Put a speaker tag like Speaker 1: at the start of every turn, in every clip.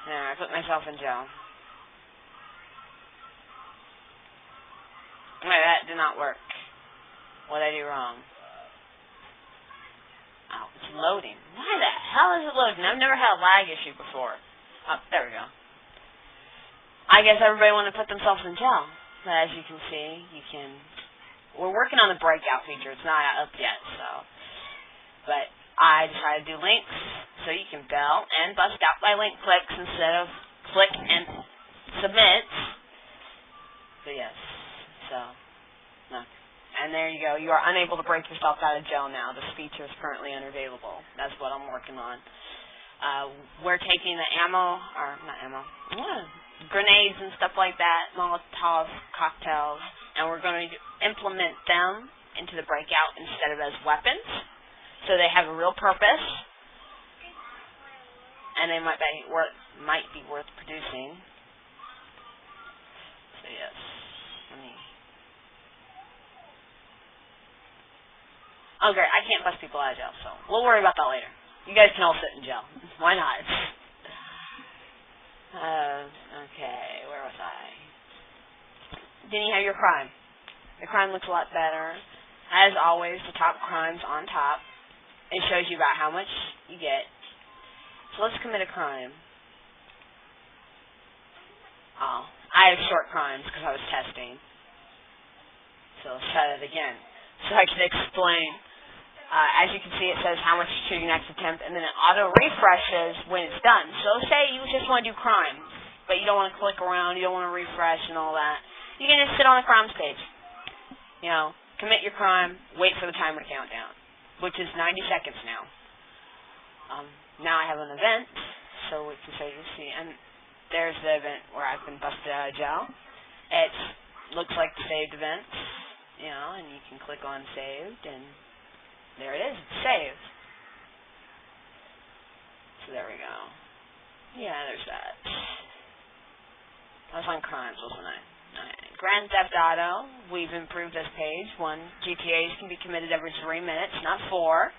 Speaker 1: Yeah, I put myself in jail. Wait, that did not work. What did I do wrong? Oh, it's loading. Why the hell is it loading? I've never had a lag issue before. Oh, there we go. I guess everybody wanted to put themselves in jail. But as you can see, we're working on the breakout feature. It's not up yet, so. But I decided to do links so you can bell and bust out by link clicks instead of click and submit. So yes. So, no. And there you go. You are unable to break yourself out of jail now. This feature is currently unavailable. That's what I'm working on. We're taking the grenades and stuff like that, Molotov cocktails, and we're going to implement them into the breakout instead of as weapons. So they have a real purpose, and they might be worth producing. So yes, oh great, I can't bust people out of jail, so we'll worry about that later. You guys can all sit in jail. Why not? Okay, where was I? Then you have your crime. The crime looks a lot better. As always, the top crime's on top. It shows you about how much you get. So let's commit a crime. Oh, I have short crimes because I was testing. So let's try that again. So I can explain. As you can see, it says how much to your next attempt, and then it auto-refreshes when it's done. So say you just want to do crime, but you don't want to click around, you don't want to refresh and all that. You can just sit on the crime stage. You know, commit your crime, wait for the timer to count down, which is 90 seconds now. Now I have an event, so you can see, and there's the event where I've been busted out of jail. It looks like the saved event, you know, and you can click on saved, and there it is. It's saved. So there we go. Yeah, there's that. I was on crimes, wasn't I? Grand Theft Auto. We've improved this page. GTAs can be committed every 3 minutes, not 4.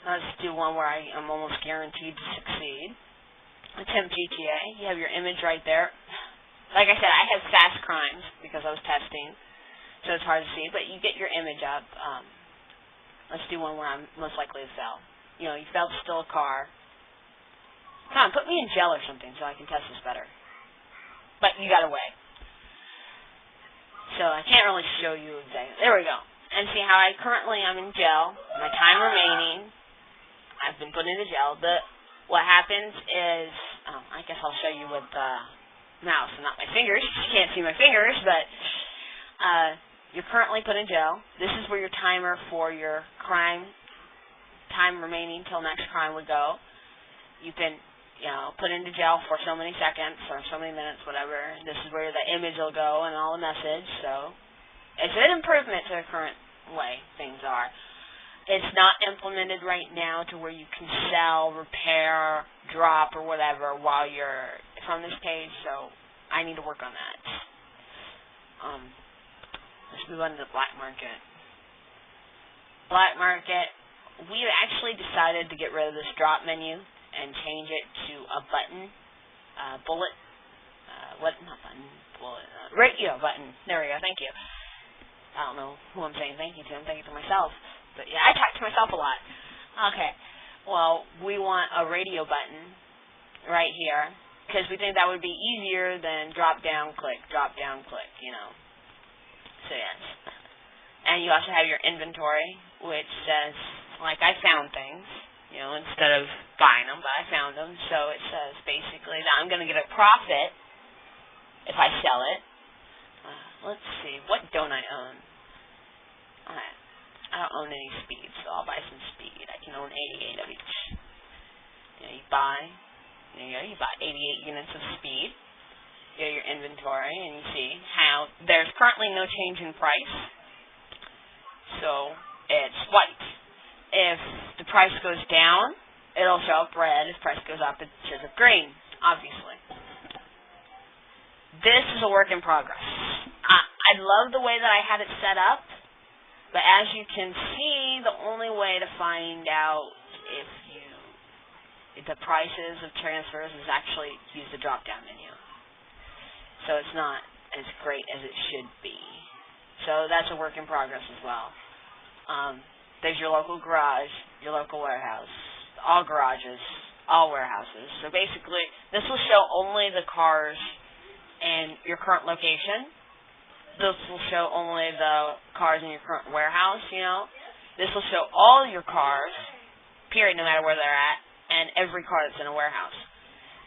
Speaker 1: Let's do one where I am almost guaranteed to succeed. Attempt GTA. You have your image right there. Like I said, I have fast crimes because I was testing, so it's hard to see, but you get your image up. Let's do one where I'm most likely to fail. You know, you failed to steal a car. Come on, put me in jail or something so I can test this better. But you got away. So I can't really show you exactly. There we go. And see how I'm in jail. My time remaining. I've been put into jail. What happens is, I guess I'll show you with the mouse and not my fingers. You can't see my fingers, but you're currently put in jail. This is where your timer for your crime, time remaining till next crime would go. You've been, put into jail for so many seconds or so many minutes, whatever. This is where the image will go and all the message. So it's an improvement to the current way things are. It's not implemented right now to where you can sell, repair, drop, or whatever while you're from this page. So I need to work on that. Let's move on to the black market. Black market, we actually decided to get rid of this drop menu and change it to a button, bullet, radio button. There we go, thank you. I don't know who I'm saying thank you to. I'm thanking to myself. But yeah, I talk to myself a lot. Okay, well, we want a radio button right here because we think that would be easier than drop down, click, you know. So yes. And you also have your inventory, which says, like, I found things, instead of buying them, but I found them. So it says basically that I'm going to get a profit if I sell it. Let's see, what don't I own? I don't own any speed, so I'll buy some speed. I can own 88 of each. You buy 88 units of speed. You have your inventory, and you see how there's currently no change in price. So it's white. If the price goes down, it'll show up red. If the price goes up, it shows up green, obviously. This is a work in progress. I love the way that I had it set up, but as you can see, the only way to find out if the prices of transfers is actually use the drop-down menu. So it's not as great as it should be. So that's a work in progress as well. There's your local garage, your local warehouse, all garages, all warehouses. So basically, this will show only the cars in your current location. This will show only the cars in your current warehouse, you know. This will show all your cars, period, no matter where they're at, and every car that's in a warehouse.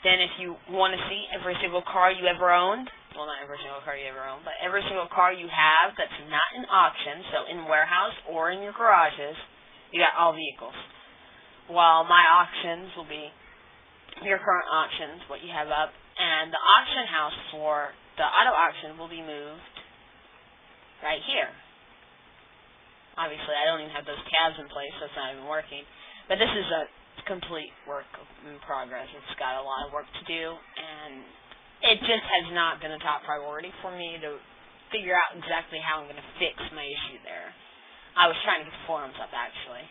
Speaker 1: Then if you want to see every single car you ever owned, well, not every single car you ever owned, but every single car you have that's not in auction, so in warehouse or in your garages, you got all vehicles. While my auctions will be your current auctions, what you have up, and the auction house for the auto auction will be moved right here. Obviously, I don't even have those tabs in place, so it's not even working. But this is a complete work in progress. It's got a lot of work to do, and it just has not been a top priority for me to figure out exactly how I'm going to fix my issue there. I was trying to get the forums up, actually.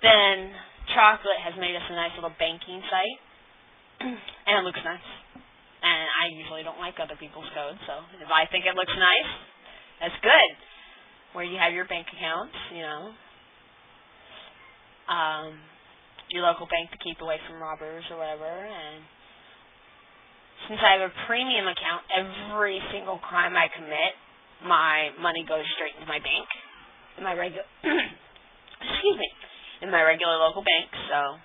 Speaker 1: Then, Chocolate has made us a nice little banking site, and it looks nice. And I usually don't like other people's code, so if I think it looks nice, that's good. Where you have your bank accounts, you know. Your local bank to keep away from robbers or whatever, and since I have a premium account, every single crime I commit, my money goes straight into my bank, in my regular, in my regular local bank. So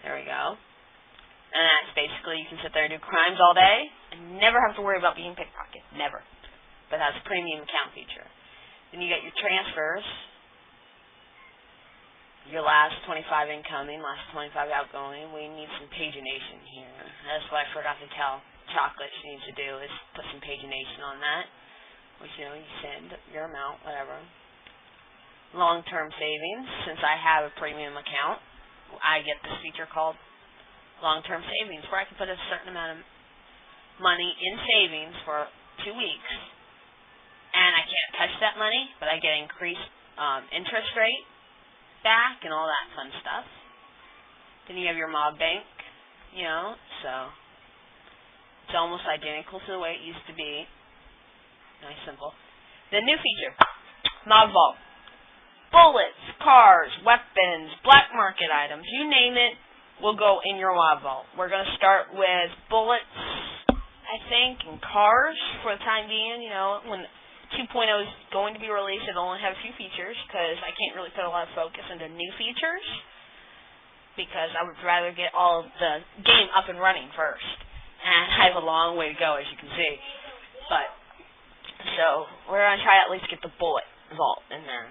Speaker 1: there we go. And that's basically, you can sit there and do crimes all day and never have to worry about being pickpocketed, never. But that's a premium account feature. Then you get your transfers, your last 25 incoming, last 25 outgoing. We need some pagination here. That's what I forgot to tell Chocolate she needs to do, is put some pagination on that. Which, you know, you send your amount, whatever. Long-term savings. Since I have a premium account, I get this feature called long-term savings, where I can put a certain amount of money in savings for 2 weeks. And I can't touch that money, but I get increased interest rate back and all that fun stuff. Then you have your mob bank, you know, so it's almost identical to the way it used to be. Nice, simple. The new feature, mob vault. Bullets, cars, weapons, black market items, you name it, will go in your mob vault. We're going to start with bullets, I think, and cars for the time being. You know, when 2.0 is going to be released, it'll only have a few features, because I can't really put a lot of focus into new features, because I would rather get all of the game up and running first. And I have a long way to go, as you can see. But, so, we're going to try to at least get the bullet vault in there.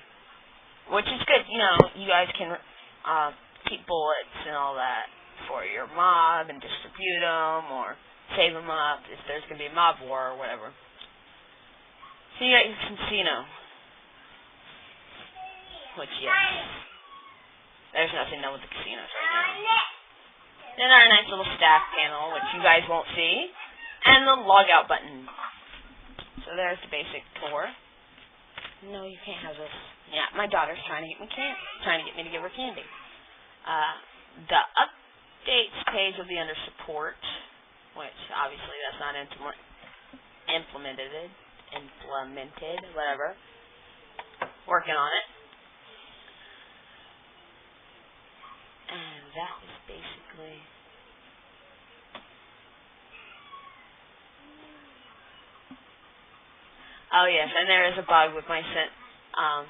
Speaker 1: Which is good, you know, you guys can keep bullets and all that for your mob and distribute them or save them up if there's going to be a mob war or whatever. So you got your casino. Which, yes. There's nothing done with the casinos right now. Then our nice little staff panel, which you guys won't see. And the logout button. So there's the basic tour. No, you can't have this. Yeah, my daughter's trying to get me to give her candy. The updates page will be under support, which obviously that's not implemented, whatever. Working on it. And that is basically oh yes, and there is a bug with my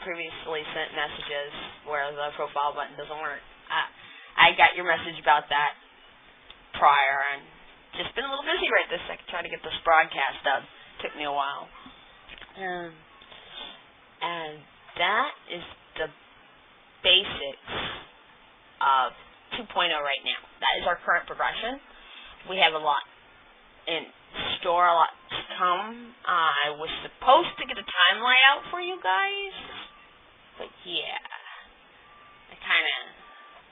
Speaker 1: previously sent messages where the profile button doesn't work. I got your message about that prior, and just been a little busy right this second trying to get this broadcast up. Took me a while. And that is the basics of 2.0 right now. That is our current progression. We have a lot in store, a lot to come. I was supposed to get a time layout for you guys, but yeah, I kind of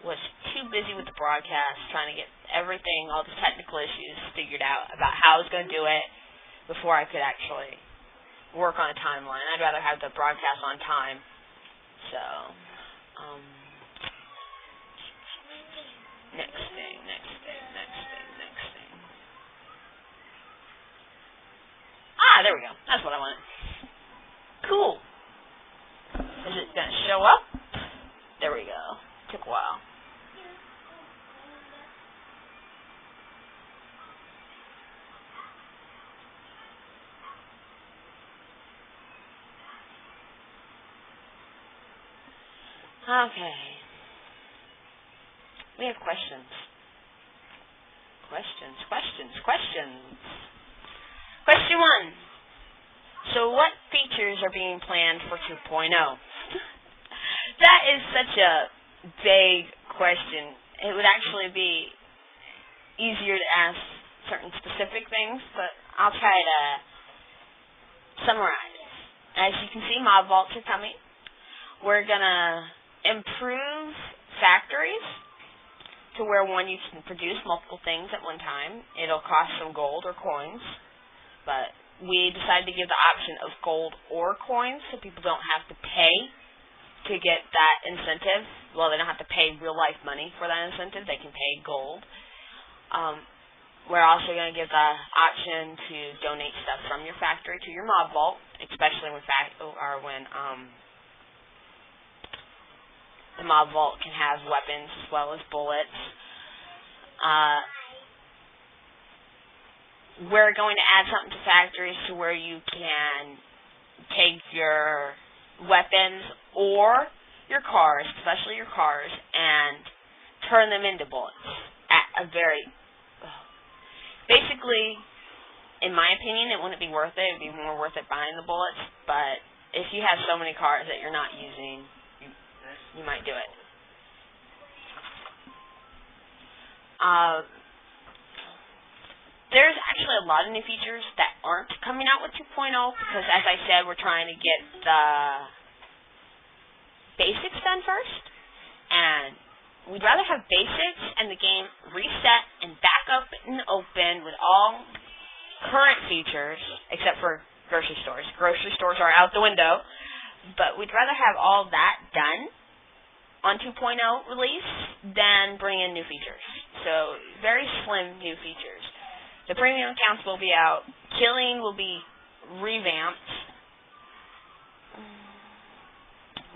Speaker 1: was too busy with the broadcast trying to get everything, all the technical issues figured out about how I was going to do it before I could actually work on a timeline. I'd rather have the broadcast on time. So, Next thing, next thing, next thing, next thing. Ah, there we go. That's what I wanted. Cool. Is it going to show up? There we go. Took a while. Okay. We have questions. Questions. Question 1. So what features are being planned for 2.0? That is such a vague question. It would actually be easier to ask certain specific things, but I'll try to summarize. As you can see, mob vaults are coming. We're going to improve factories to where, one, you can produce multiple things at one time. It'll cost some gold or coins, but we decided to give the option of gold or coins so people don't have to pay to get that incentive. Well, they don't have to pay real-life money for that incentive. They can pay gold. We're also going to give the option to donate stuff from your factory to your mob vault, especially when the mob vault can have weapons as well as bullets. We're going to add something to factories to where you can take your weapons or your cars, especially your cars, and turn them into bullets at a very... Basically, in my opinion, it wouldn't be worth it. It would be more worth it buying the bullets, but if you have so many cars that you're not using, you might do it. There's actually a lot of new features that aren't coming out with 2.0 because, as I said, we're trying to get the basics done first, and we'd rather have basics and the game reset and back up and open with all current features, except for grocery stores. Grocery stores are out the window, but we'd rather have all that done on 2.0 release than bring in new features. So, very slim new features. The premium accounts will be out. Killing will be revamped.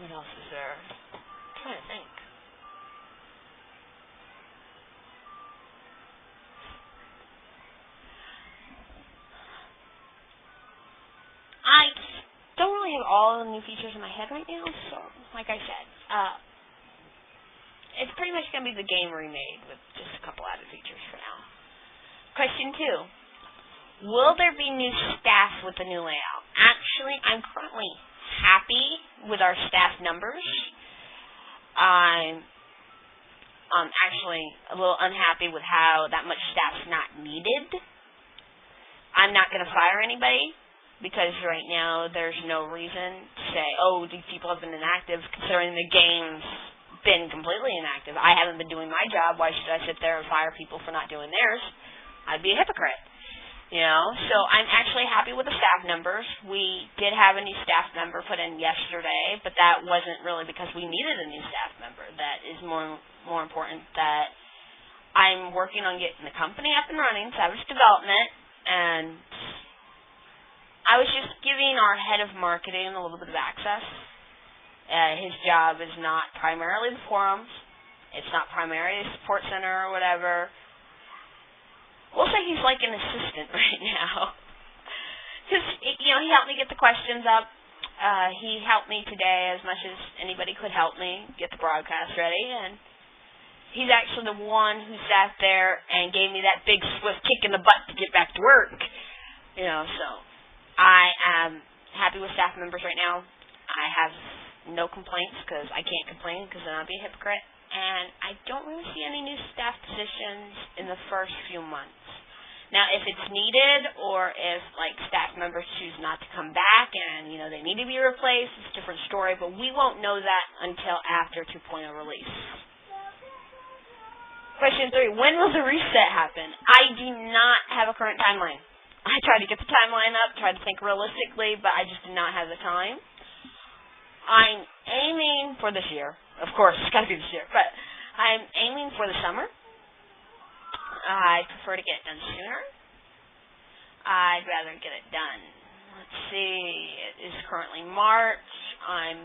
Speaker 1: What else is there? I'm trying to think. I don't really have all the new features in my head right now, so, like I said, it's pretty much going to be the game remade with just a couple added features for now. Question 2. Will there be new staff with the new layout? Actually, I'm currently happy with our staff numbers. I'm actually a little unhappy with how that much staff's not needed. I'm not going to fire anybody because right now there's no reason to say, oh, these people have been inactive, considering the game's been completely inactive. I haven't been doing my job. Why should I sit there and fire people for not doing theirs? I'd be a hypocrite. You know, so I'm actually happy with the staff numbers. We did have a new staff member put in yesterday, but that wasn't really because we needed a new staff member. That is more important that I'm working on getting the company up and running, Savage Development, and I was just giving our head of marketing a little bit of access. His job is not primarily the forums. It's not primarily the support center or whatever. We'll say he's like an assistant right now. Because, you know, he helped me get the questions up. He helped me today as much as anybody could help me get the broadcast ready. And he's actually the one who sat there and gave me that big swift kick in the butt to get back to work. You know, so I am happy with staff members right now. I have no complaints because I can't complain because then I'll be a hypocrite. And I don't really see any new staff positions in the first few months. Now, if it's needed or if, like, staff members choose not to come back and, you know, they need to be replaced, it's a different story, but we won't know that until after 2.0 release. Question 3, when will the reset happen? I do not have a current timeline. I tried to get the timeline up, tried to think realistically, but I just did not have the time. I'm aiming for this year. Of course, it's got to be this year. But I'm aiming for the summer. I prefer to get it done sooner. I'd rather get it done. Let's see. It is currently March. I'm